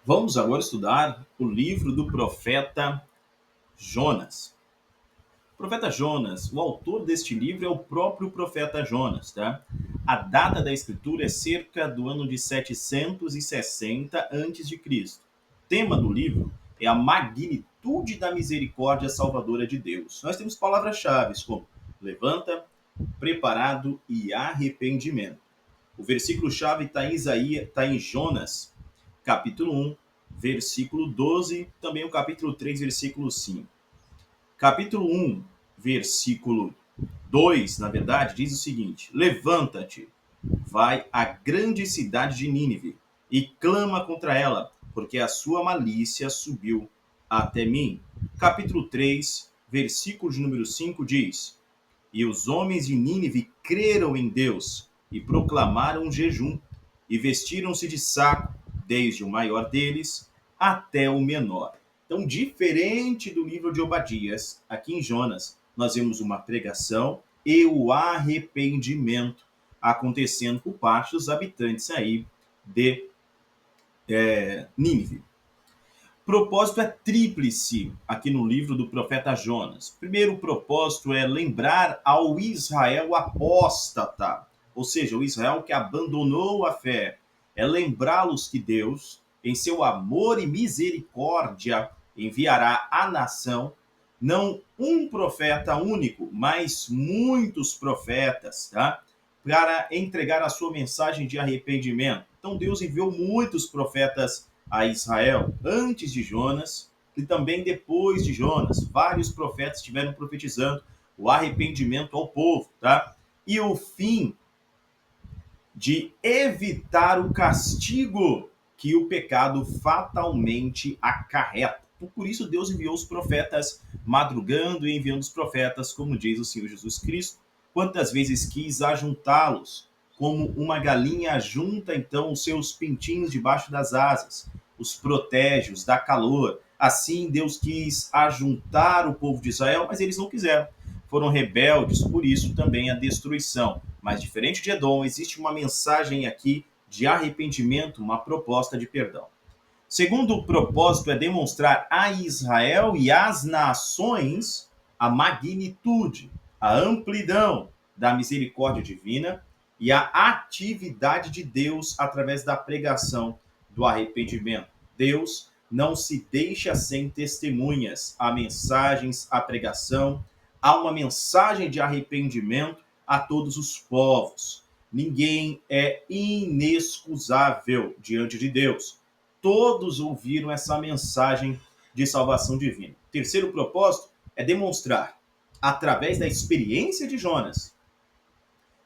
Vamos agora estudar o livro do profeta Jonas. O profeta Jonas, o autor deste livro é o próprio profeta Jonas, tá? A data da escritura é cerca do ano de 760 a.C. O tema do livro é a magnitude da misericórdia salvadora de Deus. Nós temos palavras-chave como levanta, preparado e arrependimento. O versículo-chave está em Isaías, está em Jonas, capítulo 1, versículo 12, também o capítulo 3, versículo 5. Capítulo 1, versículo 2, na verdade, diz o seguinte: levanta-te, vai à grande cidade de Nínive e clama contra ela, porque a sua malícia subiu até mim. Capítulo 3, versículo de número 5 diz: e os homens de Nínive creram em Deus e proclamaram jejum e vestiram-se de saco, desde o maior deles até o menor. Então, diferente do livro de Obadias, aqui em Jonas, nós vemos uma pregação e o arrependimento acontecendo por parte dos habitantes aí de Nínive. O propósito é tríplice aqui no livro do profeta Jonas. Primeiro propósito é lembrar ao Israel apóstata, ou seja, o Israel que abandonou a fé. É lembrá-los que Deus, em seu amor e misericórdia, enviará à nação não um profeta único, mas muitos profetas, tá? Para entregar a sua mensagem de arrependimento. Então Deus enviou muitos profetas a Israel antes de Jonas e também depois de Jonas. Vários profetas estiveram profetizando o arrependimento ao povo, tá? E o fim de evitar o castigo que o pecado fatalmente acarreta. Por isso Deus enviou os profetas madrugando e enviando os profetas, como diz o Senhor Jesus Cristo, quantas vezes quis ajuntá-los, como uma galinha ajunta então os seus pintinhos debaixo das asas, os protege, os dá calor. Assim Deus quis ajuntar o povo de Israel, mas eles não quiseram. Foram rebeldes, por isso também a destruição. Mas diferente de Edom, existe uma mensagem aqui de arrependimento, uma proposta de perdão. Segundo propósito é demonstrar a Israel e às nações a magnitude, a amplidão da misericórdia divina e a atividade de Deus através da pregação do arrependimento. Deus não se deixa sem testemunhas. Há mensagens, há pregação, há uma mensagem de arrependimento a todos os povos. Ninguém é inexcusável diante de Deus. Todos ouviram essa mensagem de salvação divina. Terceiro propósito é demonstrar, através da experiência de Jonas,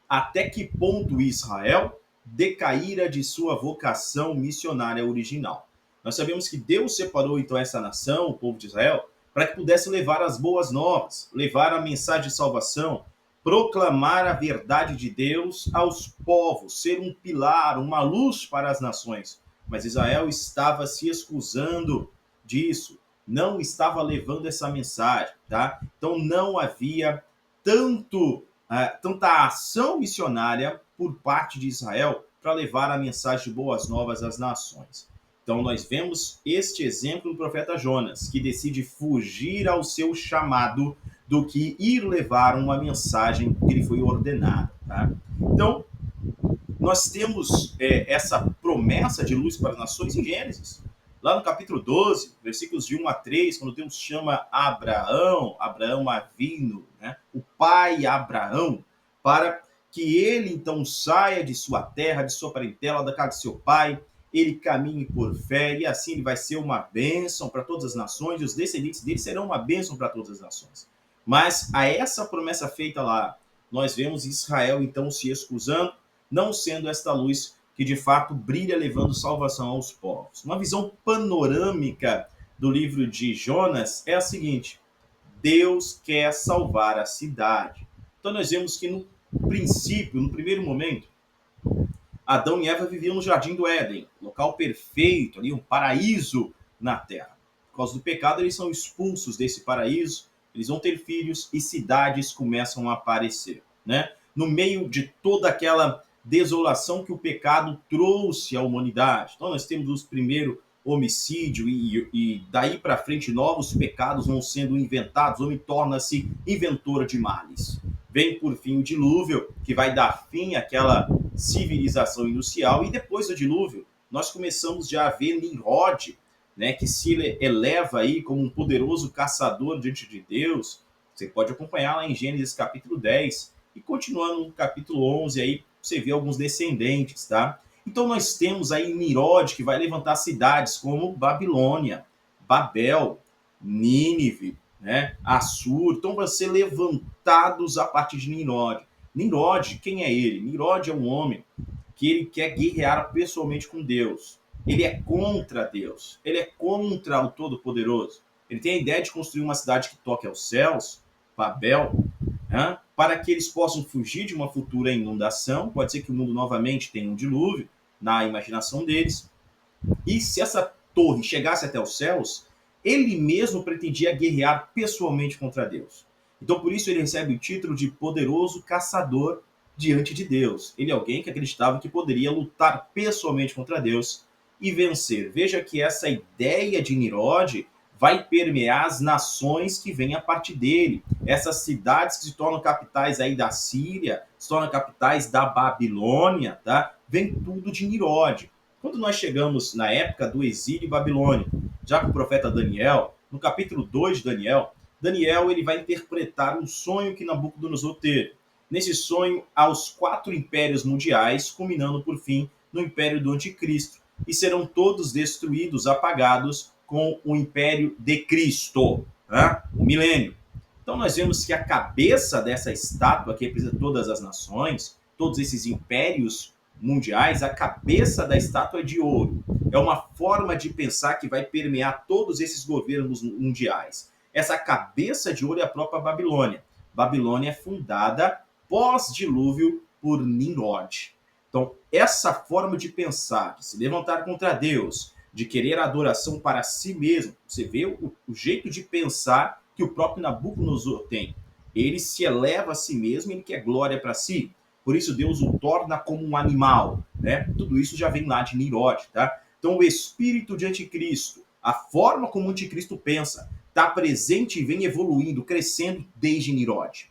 até que ponto Israel decaíra de sua vocação missionária original. Nós sabemos que Deus separou então essa nação, o povo de Israel, para que pudesse levar as boas novas, levar a mensagem de salvação, proclamar a verdade de Deus aos povos, ser um pilar, uma luz para as nações. Mas Israel estava se excusando disso, não estava levando essa mensagem, tá? Então não havia tanta ação missionária por parte de Israel para levar a mensagem de boas novas às nações. Então nós vemos este exemplo do profeta Jonas, que decide fugir ao seu chamado do que ir levar uma mensagem que lhe foi ordenada. Tá? Então, nós temos essa promessa de luz para as nações em Gênesis. Lá no capítulo 12, versículos de 1 a 3, quando Deus chama Abraão Avino, né, o pai Abraão, para que ele então saia de sua terra, de sua parentela, da casa de seu pai, ele caminhe por fé, e assim ele vai ser uma bênção para todas as nações, e os descendentes dele serão uma bênção para todas as nações. Mas a essa promessa feita lá, nós vemos Israel então se excusando, não sendo esta luz que de fato brilha levando salvação aos povos. Uma visão panorâmica do livro de Jonas é a seguinte: Deus quer salvar a cidade. Então nós vemos que no princípio, no primeiro momento, Adão e Eva viviam no jardim do Éden, local perfeito, ali um paraíso na terra. Por causa do pecado, eles são expulsos desse paraíso, eles vão ter filhos e cidades começam a aparecer, né? No meio de toda aquela desolação que o pecado trouxe à humanidade. Então nós temos homicídio e daí para frente novos pecados vão sendo inventados, o homem torna-se inventor de males. Vem por fim o dilúvio, que vai dar fim àquela civilização inicial, e depois do dilúvio nós começamos já a ver Nimrod, né, que se eleva aí como um poderoso caçador diante de Deus. Você pode acompanhar lá em Gênesis capítulo 10 e continuando no capítulo 11 aí você vê alguns descendentes, tá? Então nós temos aí Nimrod, que vai levantar cidades como Babilônia, Babel, Nínive, né, Assur. Então vão ser levantados a partir de Nimrod. Nimrod, quem é ele? Nimrod é um homem que ele quer guerrear pessoalmente com Deus. Ele é contra Deus. Ele é contra o Todo-Poderoso. Ele tem a ideia de construir uma cidade que toque aos céus, Babel, né, para que eles possam fugir de uma futura inundação. Pode ser que o mundo novamente tenha um dilúvio, na imaginação deles. E se essa torre chegasse até os céus, ele mesmo pretendia guerrear pessoalmente contra Deus. Então, por isso, ele recebe o título de poderoso caçador diante de Deus. Ele é alguém que acreditava que poderia lutar pessoalmente contra Deus e vencer. Veja que essa ideia de Nimrod vai permear as nações que vêm a partir dele. Essas cidades que se tornam capitais aí da Síria, se tornam capitais da Babilônia, tá? Vem tudo de Nimrod. Quando nós chegamos na época do exílio babilônico, já com o profeta Daniel, no capítulo 2 de Daniel, Daniel ele vai interpretar um sonho que Nabucodonosor teve. Nesse sonho, há os 4 impérios mundiais, culminando por fim no império do anticristo, e serão todos destruídos, apagados com o império de Cristo, né? O milênio. Então nós vemos que a cabeça dessa estátua, que representa todas as nações, todos esses impérios mundiais, a cabeça da estátua é de ouro. É uma forma de pensar que vai permear todos esses governos mundiais. Essa cabeça de ouro é a própria Babilônia. Babilônia é fundada pós-dilúvio por Nimrod. Então, essa forma de pensar, de se levantar contra Deus, de querer adoração para si mesmo, você vê o jeito de pensar que o próprio Nabucodonosor tem. Ele se eleva a si mesmo, ele quer glória para si. Por isso Deus o torna como um animal, né? Tudo isso já vem lá de Nimrod, tá? Então o espírito de anticristo, a forma como o anticristo pensa, está presente e vem evoluindo, crescendo desde Nimrod.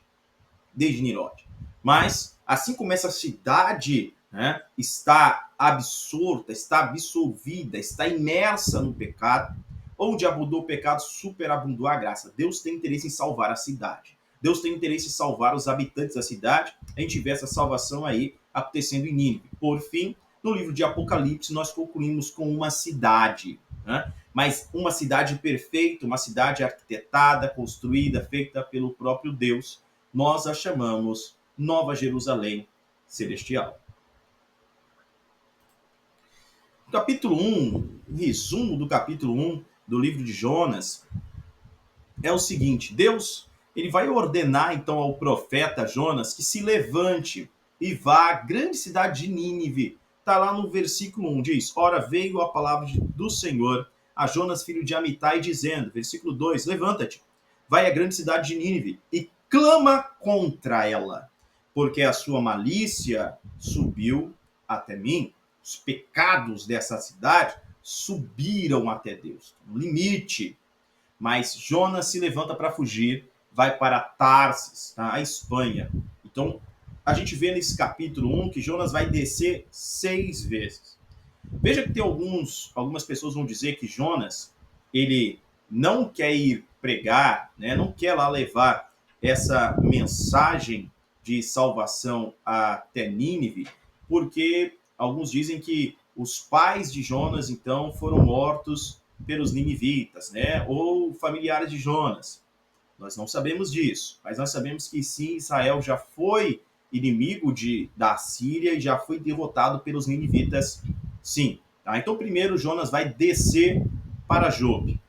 Desde Nimrod. Mas, assim como essa cidade, né, está absorta, está absolvida, está imersa no pecado, onde abundou o pecado, superabundou a graça. Deus tem interesse em salvar a cidade. Deus tem interesse em salvar os habitantes da cidade. A gente vê essa salvação aí acontecendo em Nínive. Por fim, no livro de Apocalipse, nós concluímos com uma cidade, né? Mas uma cidade perfeita, uma cidade arquitetada, construída, feita pelo próprio Deus. Nós a chamamos Nova Jerusalém Celestial. Capítulo 1, resumo do capítulo 1 do livro de Jonas, é o seguinte: Deus ele vai ordenar então ao profeta Jonas que se levante e vá à grande cidade de Nínive. Está lá no versículo 1, diz: Ora veio a palavra do Senhor a Jonas, filho de Amitai, dizendo, versículo 2, levanta-te, vai à grande cidade de Nínive e clama contra ela, porque a sua malícia subiu até mim. Os pecados dessa cidade subiram até Deus, um limite. Mas Jonas se levanta para fugir, vai para Tarsis, tá? A Espanha. Então, a gente vê nesse capítulo 1 que Jonas vai descer 6 vezes. Veja que tem algumas pessoas vão dizer que Jonas, ele não quer ir pregar, né? Não quer lá levar essa mensagem de salvação até Nínive, porque alguns dizem que os pais de Jonas, então, foram mortos pelos ninivitas, né? Ou familiares de Jonas. Nós não sabemos disso, mas nós sabemos que sim, Israel já foi inimigo da Síria e já foi derrotado pelos ninivitas, sim. Tá? Então, primeiro, Jonas vai descer para Jope.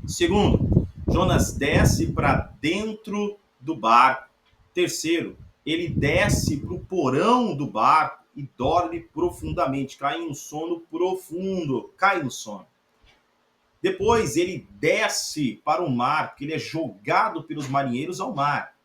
Segundo, Jonas desce para dentro do barco. Terceiro, ele desce para o porão do barco e dorme profundamente, cai em um sono profundo, cai no sono. Depois ele desce para o mar, porque ele é jogado pelos marinheiros ao mar.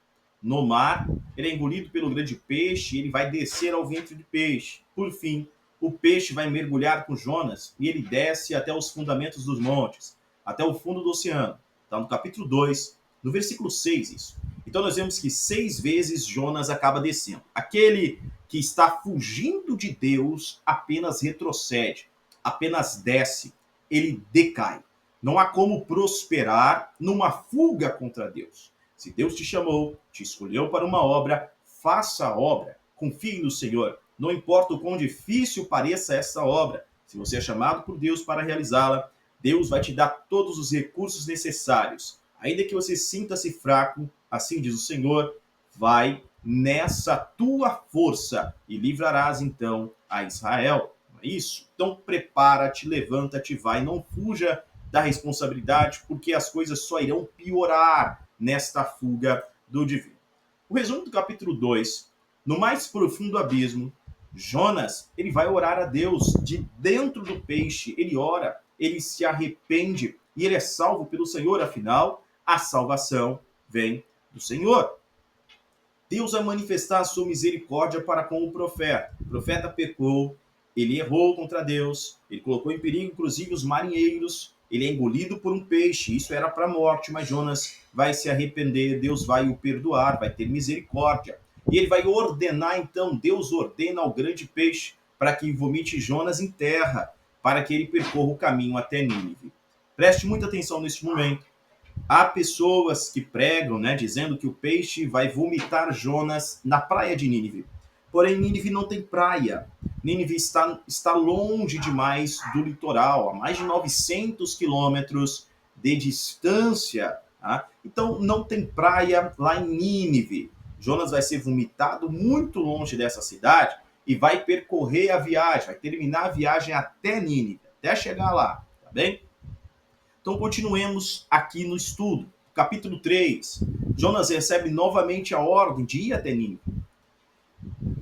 No mar, ele é engolido pelo grande peixe, ele vai descer ao ventre de peixe. Por fim, o peixe vai mergulhar com Jonas e ele desce até os fundamentos dos montes, até o fundo do oceano. Está no capítulo 2, no versículo 6 isso. Então nós vemos que 6 vezes Jonas acaba descendo. Aquele que está fugindo de Deus apenas retrocede, apenas desce, ele decai. Não há como prosperar numa fuga contra Deus. Se Deus te chamou, te escolheu para uma obra, faça a obra. Confie no Senhor. Não importa o quão difícil pareça essa obra. Se você é chamado por Deus para realizá-la, Deus vai te dar todos os recursos necessários. Ainda que você sinta-se fraco, assim diz o Senhor, vai nessa tua força e livrarás então a Israel. Não é isso? Então prepara-te, levanta-te, vai, não fuja da responsabilidade, porque as coisas só irão piorar nesta fuga do divino. O resumo do capítulo 2, no mais profundo abismo, Jonas, ele vai orar a Deus de dentro do peixe, ele ora, ele se arrepende e ele é salvo pelo Senhor, afinal, a salvação vem do Senhor. Deus vai manifestar a sua misericórdia para com o profeta. O profeta pecou, ele errou contra Deus, ele colocou em perigo, inclusive, os marinheiros, ele é engolido por um peixe, isso era para a morte, mas Jonas vai se arrepender, Deus vai o perdoar, vai ter misericórdia. E ele vai ordenar, então, Deus ordena ao grande peixe para que vomite Jonas em terra, para que ele percorra o caminho até Nínive. Preste muita atenção neste momento. Há pessoas que pregam, dizendo que o peixe vai vomitar Jonas na praia de Nínive. Porém, Nínive não tem praia. Nínive está longe demais do litoral, a mais de 900 quilômetros de distância. Tá? Então, não tem praia lá em Nínive. Jonas vai ser vomitado muito longe dessa cidade e vai percorrer a viagem, vai terminar a viagem até Nínive, até chegar lá, tá bem? Então, continuemos aqui no estudo. Capítulo 3. Jonas recebe novamente a ordem de ir até Nínive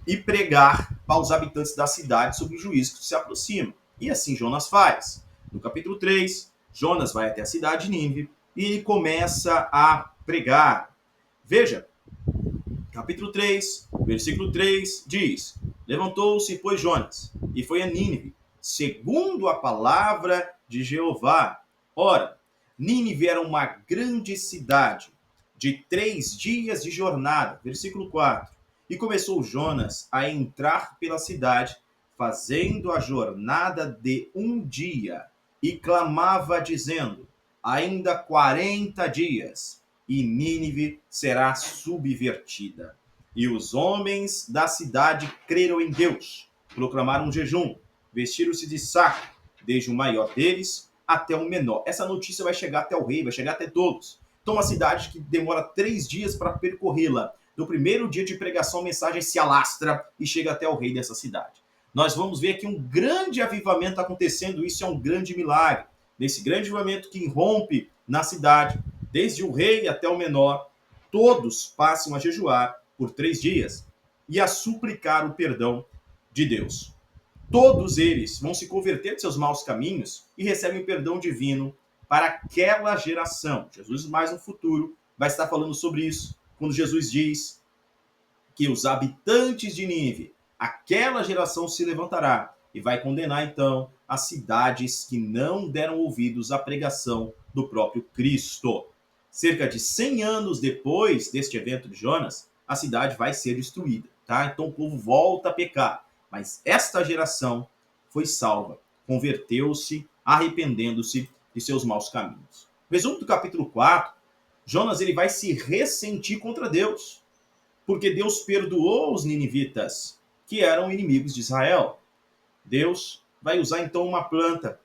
e pregar aos habitantes da cidade sobre o juízo que se aproxima. E assim Jonas faz. No capítulo 3, Jonas vai até a cidade de Nínive e ele começa a pregar. Veja, capítulo 3, versículo 3 diz: Levantou-se, pois, Jonas, e foi a Nínive, segundo a palavra de Jeová. Ora, Nínive era uma grande cidade, de 3 dias de jornada. Versículo 4. E começou Jonas a entrar pela cidade, fazendo a jornada de 1 dia, e clamava, dizendo: ainda 40 dias, e Nínive será subvertida. E os homens da cidade creram em Deus, proclamaram um jejum, vestiram-se de saco, desde o maior deles até o menor. Essa notícia vai chegar até o rei, vai chegar até todos. Então, uma cidade que demora 3 dias para percorrê-la. No primeiro dia de pregação, a mensagem se alastra e chega até o rei dessa cidade. Nós vamos ver aqui um grande avivamento acontecendo, isso é um grande milagre. Nesse grande avivamento que irrompe na cidade, desde o rei até o menor, todos passam a jejuar por 3 dias e a suplicar o perdão de Deus. Todos eles vão se converter de seus maus caminhos e recebem o perdão divino para aquela geração. Jesus, mais no futuro, vai estar falando sobre isso, quando Jesus diz que os habitantes de Nínive, aquela geração se levantará e vai condenar, então, as cidades que não deram ouvidos à pregação do próprio Cristo. Cerca de 100 anos depois deste evento de Jonas, a cidade vai ser destruída, tá? Então o povo volta a pecar. Mas esta geração foi salva, converteu-se, arrependendo-se de seus maus caminhos. Resumo do capítulo 4, Jonas ele vai se ressentir contra Deus, porque Deus perdoou os ninivitas, que eram inimigos de Israel. Deus vai usar então uma planta,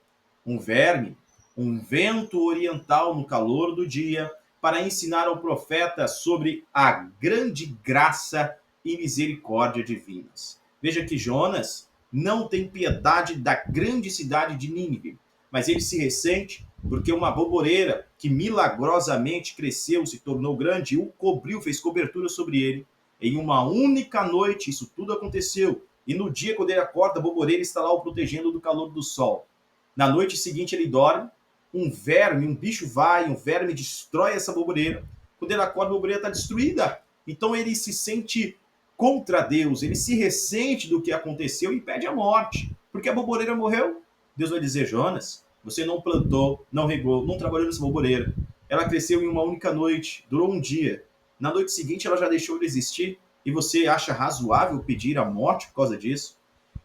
um verme, um vento oriental no calor do dia, para ensinar ao profeta sobre a grande graça e misericórdia divinas. Veja que Jonas não tem piedade da grande cidade de Nínive, mas ele se ressente porque uma boboreira que milagrosamente cresceu, se tornou grande, o cobriu, fez cobertura sobre ele. Em uma única noite, isso tudo aconteceu. E no dia, quando ele acorda, a boboreira está lá o protegendo do calor do sol. Na noite seguinte, ele dorme, um verme, um bicho vai, um verme destrói essa boboreira. Quando ele acorda, a boboreira está destruída. Então ele se sente contra Deus, ele se ressente do que aconteceu e pede a morte. Porque a boboreira morreu. Deus vai dizer: Jonas, você não plantou, não regou, não trabalhou nessa boboreira. Ela cresceu em uma única noite, durou um dia. Na noite seguinte ela já deixou de existir e você acha razoável pedir a morte por causa disso?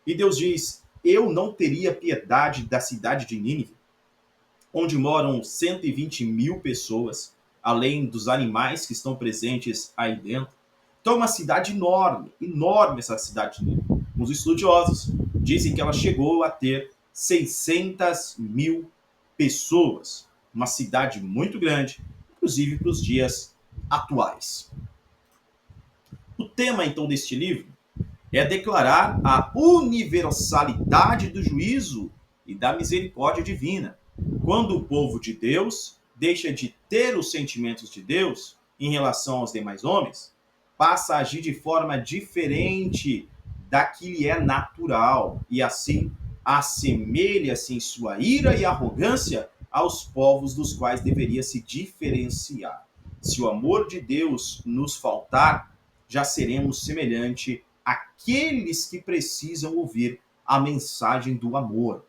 E Deus diz: eu não teria piedade da cidade de Nínive, onde moram 120 mil pessoas, além dos animais que estão presentes aí dentro. Então é uma cidade enorme, enorme essa cidade de Nínive. Os estudiosos dizem que ela chegou a ter 600 mil pessoas. Uma cidade muito grande, inclusive para os dias atuais. O tema, então, deste livro é declarar a universalidade do juízo e da misericórdia divina. Quando o povo de Deus deixa de ter os sentimentos de Deus em relação aos demais homens, passa a agir de forma diferente da que lhe é natural e assim assemelha-se em sua ira e arrogância aos povos dos quais deveria se diferenciar. Se o amor de Deus nos faltar, já seremos semelhante àqueles que precisam ouvir a mensagem do amor.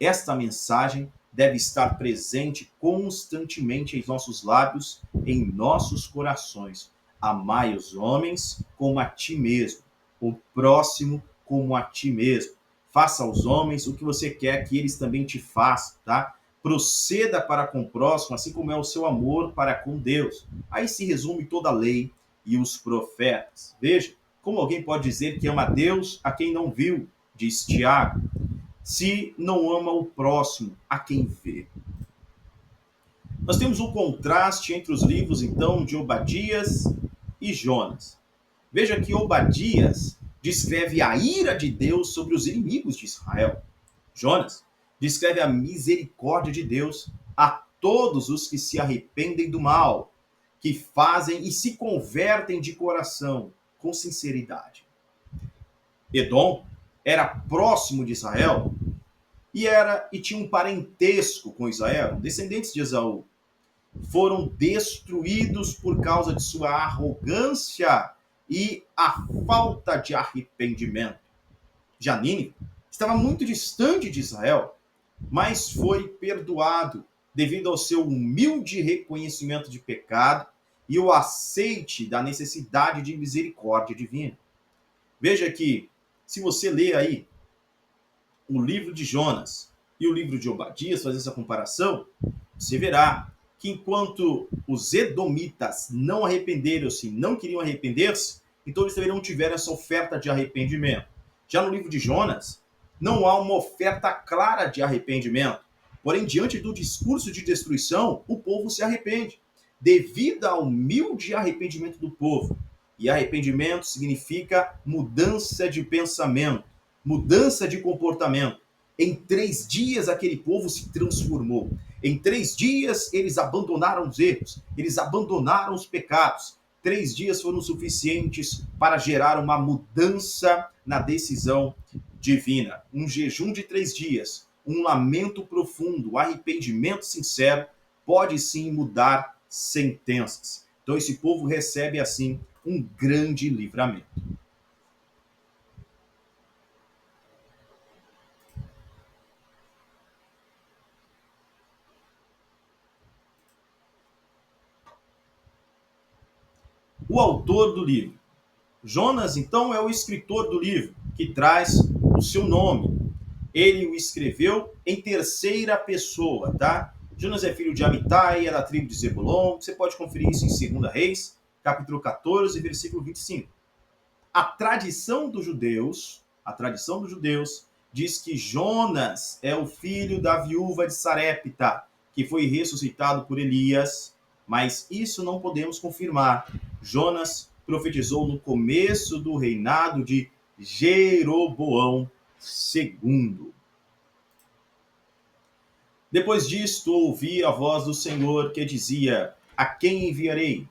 Esta mensagem deve estar presente constantemente em nossos lábios, em nossos corações. Amai os homens como a ti mesmo, o próximo como a ti mesmo. Faça aos homens o que você quer que eles também te façam, tá? Proceda para com o próximo, assim como é o seu amor para com Deus. Aí se resume toda a lei e os profetas. Veja, como alguém pode dizer que ama a Deus a quem não viu, diz Tiago, se não ama o próximo a quem vê. Nós temos um contraste entre os livros, então, de Obadias e Jonas. Veja que Obadias descreve a ira de Deus sobre os inimigos de Israel. Jonas descreve a misericórdia de Deus a todos os que se arrependem do mal, que fazem e se convertem de coração, com sinceridade. Edom era próximo de Israel e tinha um parentesco com Israel, descendentes de Esaú. Foram destruídos por causa de sua arrogância e a falta de arrependimento. Já Nínive estava muito distante de Israel, mas foi perdoado devido ao seu humilde reconhecimento de pecado e o aceite da necessidade de misericórdia divina. Veja que, se você ler aí o livro de Jonas e o livro de Obadias, fazer essa comparação, você verá que enquanto os edomitas não arrependeram-se, não queriam arrepender-se, então eles também não tiveram essa oferta de arrependimento. Já no livro de Jonas, não há uma oferta clara de arrependimento. Porém, diante do discurso de destruição, o povo se arrepende, devido ao humilde arrependimento do povo. E arrependimento significa mudança de pensamento, mudança de comportamento. Em 3 dias aquele povo se transformou. Em 3 dias eles abandonaram os erros, eles abandonaram os pecados. 3 dias foram suficientes para gerar uma mudança na decisão divina. Um jejum de 3 dias, um lamento profundo, um arrependimento sincero, pode sim mudar sentenças. Então esse povo recebe assim um grande livramento. O autor do livro. Jonas, então, é o escritor do livro, que traz o seu nome. Ele o escreveu em terceira pessoa, tá? Jonas é filho de Amitai, é da tribo de Zebulon. Você pode conferir isso em 2 Reis, capítulo 14, versículo 25. A tradição dos judeus diz que Jonas é o filho da viúva de Sarepta, que foi ressuscitado por Elias, mas isso não podemos confirmar. Jonas profetizou no começo do reinado de Jeroboão II. Depois disto, ouvi a voz do Senhor que dizia: a quem enviarei?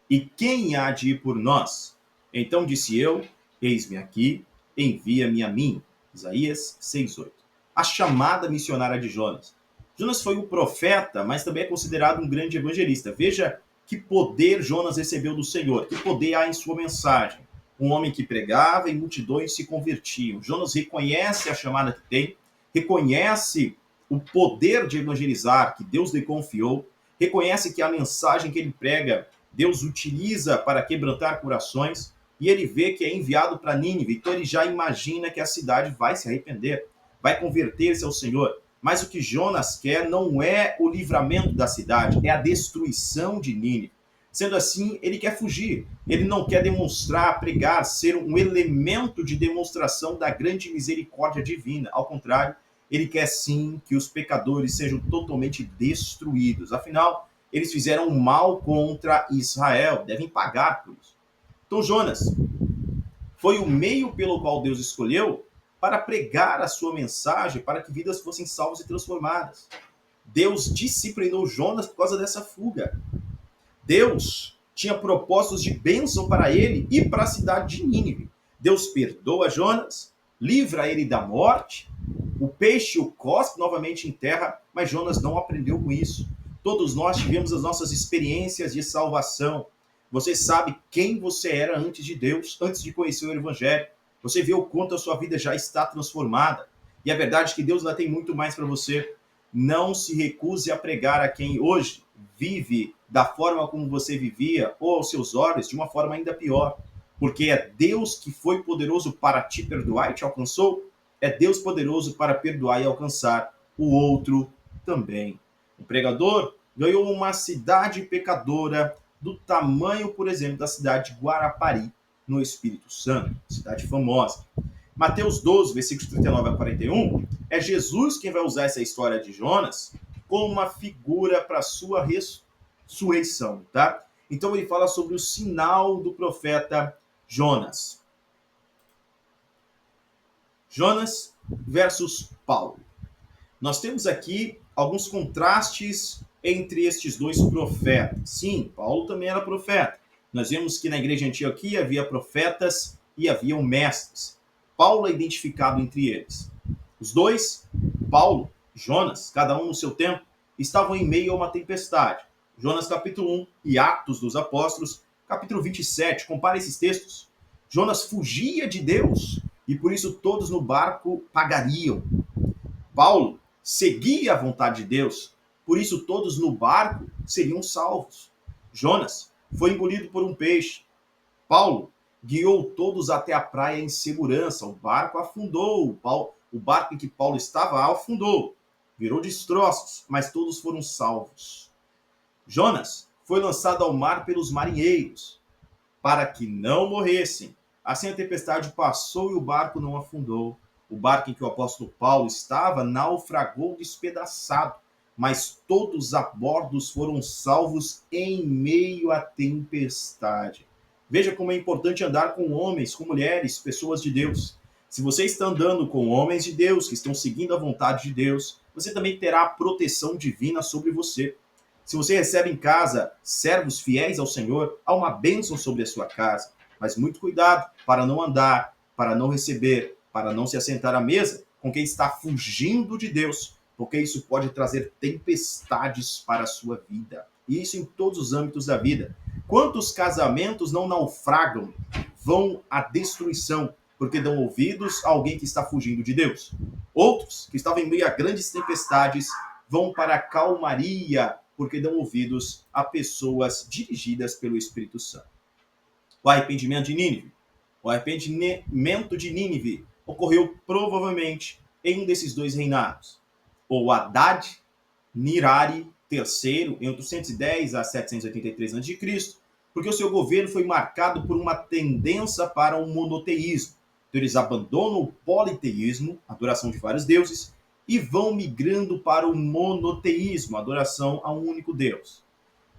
E quem há de ir por nós? Então disse eu: eis-me aqui, envia-me a mim. Isaías 6:8. A chamada missionária de Jonas. Jonas foi um profeta, mas também é considerado um grande evangelista. Veja que poder Jonas recebeu do Senhor, que poder há em sua mensagem. um homem que pregava e multidões se convertiam. Jonas reconhece a chamada que tem, reconhece o poder de evangelizar que Deus lhe confiou, reconhece que a mensagem que ele prega, Deus utiliza para quebrantar corações, e ele vê que é enviado para Nínive, então ele já imagina que a cidade vai se arrepender, vai converter-se ao Senhor. Mas o que Jonas quer não é o livramento da cidade, é a destruição de Nínive. Sendo assim, ele quer fugir. Ele não quer demonstrar, pregar, ser um elemento de demonstração da grande misericórdia divina. Ao contrário, ele quer sim que os pecadores sejam totalmente destruídos. Afinal, eles fizeram mal contra Israel, devem pagar por isso. Então, Jonas foi o meio pelo qual Deus escolheu para pregar a sua mensagem, para que vidas fossem salvas e transformadas. Deus disciplinou Jonas por causa dessa fuga. Deus tinha propósitos de bênção para ele e para a cidade de Nínive. Deus perdoa Jonas, livra ele da morte, o peixe o cospe novamente em terra, mas Jonas não aprendeu com isso. Todos nós tivemos as nossas experiências de salvação. Você sabe quem você era antes de Deus, antes de conhecer o Evangelho. Você vê o quanto a sua vida já está transformada. E a verdade é que Deus ainda tem muito mais para você. Não se recuse a pregar a quem hoje vive da forma como você vivia, ou aos seus olhos, de uma forma ainda pior. Porque é Deus que foi poderoso para te perdoar e te alcançou, é Deus poderoso para perdoar e alcançar o outro também. O pregador ganhou uma cidade pecadora do tamanho, por exemplo, da cidade de Guarapari, no Espírito Santo, cidade famosa. Mateus 12, versículos 39 a 41, é Jesus quem vai usar essa história de Jonas como uma figura para a sua ressurreição, tá? Então ele fala sobre o sinal do profeta Jonas. Jonas versus Paulo. Nós temos aqui alguns contrastes entre estes dois profetas. Sim, Paulo também era profeta. Nós vemos que na igreja Antioquia havia profetas e haviam mestres. Paulo é identificado entre eles. Os dois, Paulo, Jonas, cada um no seu tempo, estavam em meio a uma tempestade. Jonas capítulo 1 e Atos dos Apóstolos, capítulo 27. Compare esses textos. Jonas fugia de Deus e por isso todos no barco pagariam. Paulo seguia a vontade de Deus, por isso todos no barco seriam salvos. Jonas foi engolido por um peixe. Paulo guiou todos até a praia em segurança. O barco afundou. O barco em que Paulo estava afundou. Virou destroços, mas todos foram salvos. Jonas foi lançado ao mar pelos marinheiros, para que não morressem. Assim a tempestade passou e o barco não afundou. O barco em que o apóstolo Paulo estava naufragou despedaçado, mas todos a bordo foram salvos em meio à tempestade. Veja como é importante andar com homens, com mulheres, pessoas de Deus. Se você está andando com homens de Deus, que estão seguindo a vontade de Deus, você também terá a proteção divina sobre você. Se você recebe em casa servos fiéis ao Senhor, há uma bênção sobre a sua casa. Mas muito cuidado para não andar, para não receber, para não se assentar à mesa com quem está fugindo de Deus, porque isso pode trazer tempestades para a sua vida. E isso em todos os âmbitos da vida. Quantos casamentos não naufragam, vão à destruição, porque dão ouvidos a alguém que está fugindo de Deus? Outros, que estavam em meio a grandes tempestades, vão para a calmaria, porque dão ouvidos a pessoas dirigidas pelo Espírito Santo. O arrependimento de Nínive. O arrependimento de Nínive ocorreu provavelmente em um desses dois reinados. Ou Haddad Nirari III, em 810 a 783 a.C., porque o seu governo foi marcado por uma tendência para o monoteísmo. Então eles abandonam o politeísmo, a adoração de vários deuses, e vão migrando para o monoteísmo, a adoração a um único Deus.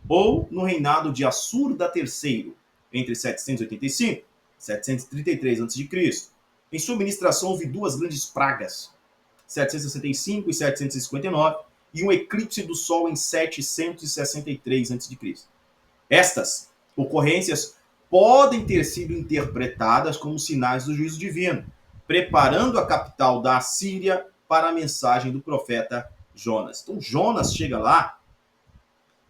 Ou no reinado de Assur-da III, entre 785 e 733 a.C. Em sua administração houve duas grandes pragas, 765 e 759, e um eclipse do Sol em 763 a.C. Estas ocorrências podem ter sido interpretadas como sinais do juízo divino, preparando a capital da Assíria para a mensagem do profeta Jonas. Então Jonas chega lá,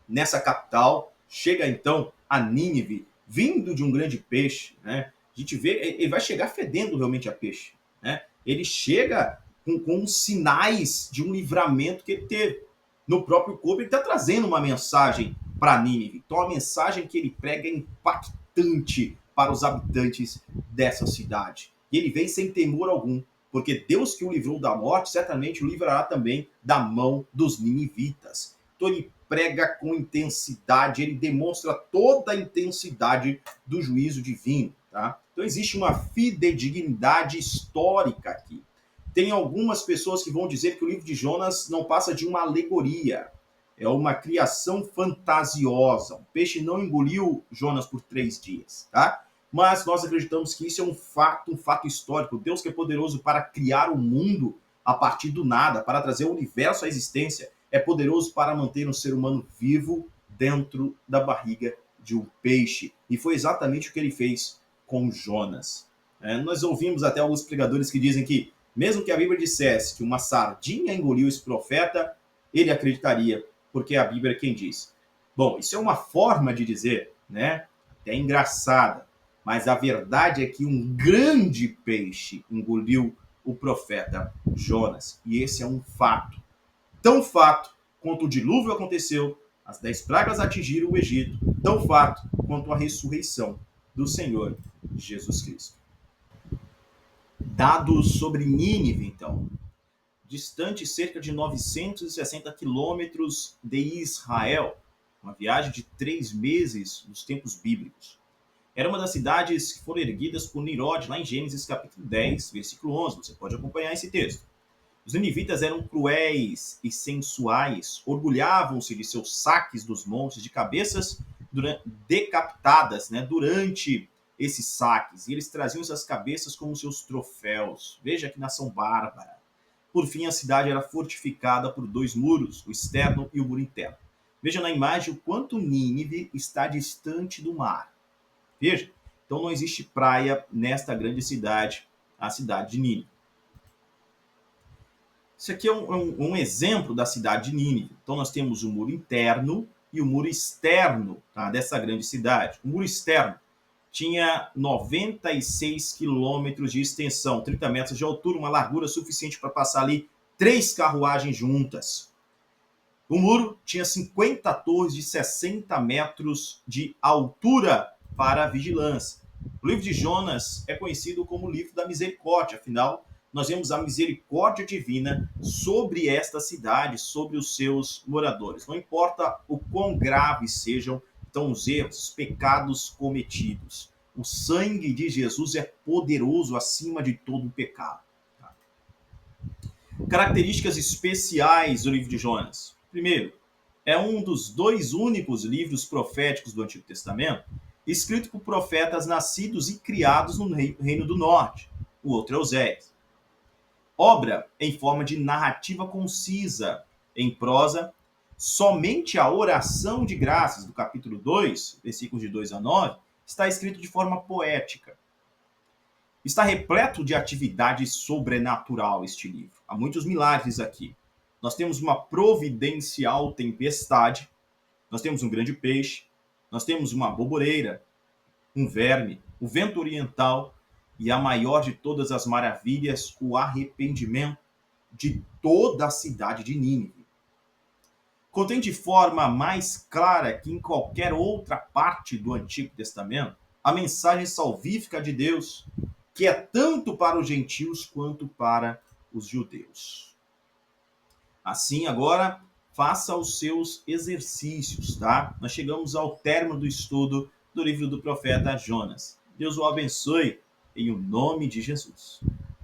nessa capital, chega então a Nínive, vindo de um grande peixe, né? A gente vê, ele vai chegar fedendo realmente a peixe, né? Ele chega com sinais de um livramento que ele teve. No próprio corpo, ele está trazendo uma mensagem para Nínive. Então, a mensagem que ele prega é impactante para os habitantes dessa cidade. E ele vem sem temor algum, porque Deus que o livrou da morte, certamente o livrará também da mão dos ninivitas. Então, ele prega com intensidade, ele demonstra toda a intensidade do juízo divino. Tá? Então, existe uma fidedignidade histórica aqui. Tem algumas pessoas que vão dizer que o livro de Jonas não passa de uma alegoria, é uma criação fantasiosa. O peixe não engoliu Jonas por 3 dias, tá? Mas nós acreditamos que isso é um fato histórico. Deus que é poderoso para criar o mundo a partir do nada, para trazer o universo à existência, é poderoso para manter um ser humano vivo dentro da barriga de um peixe. E foi exatamente o que ele fez com Jonas. Nós ouvimos até alguns pregadores que dizem que, mesmo que a Bíblia dissesse que uma sardinha engoliu esse profeta, ele acreditaria, porque a Bíblia é quem diz. Bom, isso é uma forma de dizer, né? Até engraçada, mas a verdade é que um grande peixe engoliu o profeta Jonas. E esse é um fato. Tão fato quanto o dilúvio aconteceu, as 10 pragas atingiram o Egito, tão fato quanto a ressurreição do Senhor Jesus Cristo. Dados sobre Nínive, então. Distante cerca de 960 quilômetros de Israel, uma viagem de 3 meses nos tempos bíblicos. Era uma das cidades que foram erguidas por Nirod, lá em Gênesis capítulo 10, versículo 11. Você pode acompanhar esse texto. Os ninivitas eram cruéis e sensuais, orgulhavam-se de seus saques dos montes de cabeças decapitadas, né, durante esses saques. E eles traziam essas cabeças como seus troféus. Veja que nação bárbara. Por fim, a cidade era fortificada por 2 muros, o externo e o muro interno. Veja na imagem o quanto Nínive está distante do mar. Veja, então não existe praia nesta grande cidade, a cidade de Nínive. Isso aqui é um exemplo da cidade de Nínive. Então nós temos o muro interno e o muro externo, tá, dessa grande cidade. O muro externo tinha 96 quilômetros de extensão, 30 metros de altura, uma largura suficiente para passar ali 3 carruagens juntas. O muro tinha 50 torres de 60 metros de altura para a vigilância. O livro de Jonas é conhecido como o livro da misericórdia, afinal, nós vemos a misericórdia divina sobre esta cidade, sobre os seus moradores. Não importa o quão graves sejam então os erros, os pecados cometidos. O sangue de Jesus é poderoso acima de todo o pecado. Características especiais do livro de Jonas. Primeiro, é um dos 2 únicos livros proféticos do Antigo Testamento escrito por profetas nascidos e criados no Reino do Norte. O outro é Oséias. Obra em forma de narrativa concisa, em prosa. Somente a oração de graças, do capítulo 2, versículos de 2 a 9, está escrito de forma poética. Está repleto de atividade sobrenatural este livro. Há muitos milagres aqui. Nós temos uma providencial tempestade, nós temos um grande peixe, nós temos uma boboreira, um verme, o vento oriental e a maior de todas as maravilhas, o arrependimento de toda a cidade de Nínive. Contém de forma mais clara que em qualquer outra parte do Antigo Testamento a mensagem salvífica de Deus, que é tanto para os gentios quanto para os judeus. Assim, agora, faça os seus exercícios, tá? Nós chegamos ao término do estudo do livro do profeta Jonas. Deus o abençoe, em o nome de Jesus.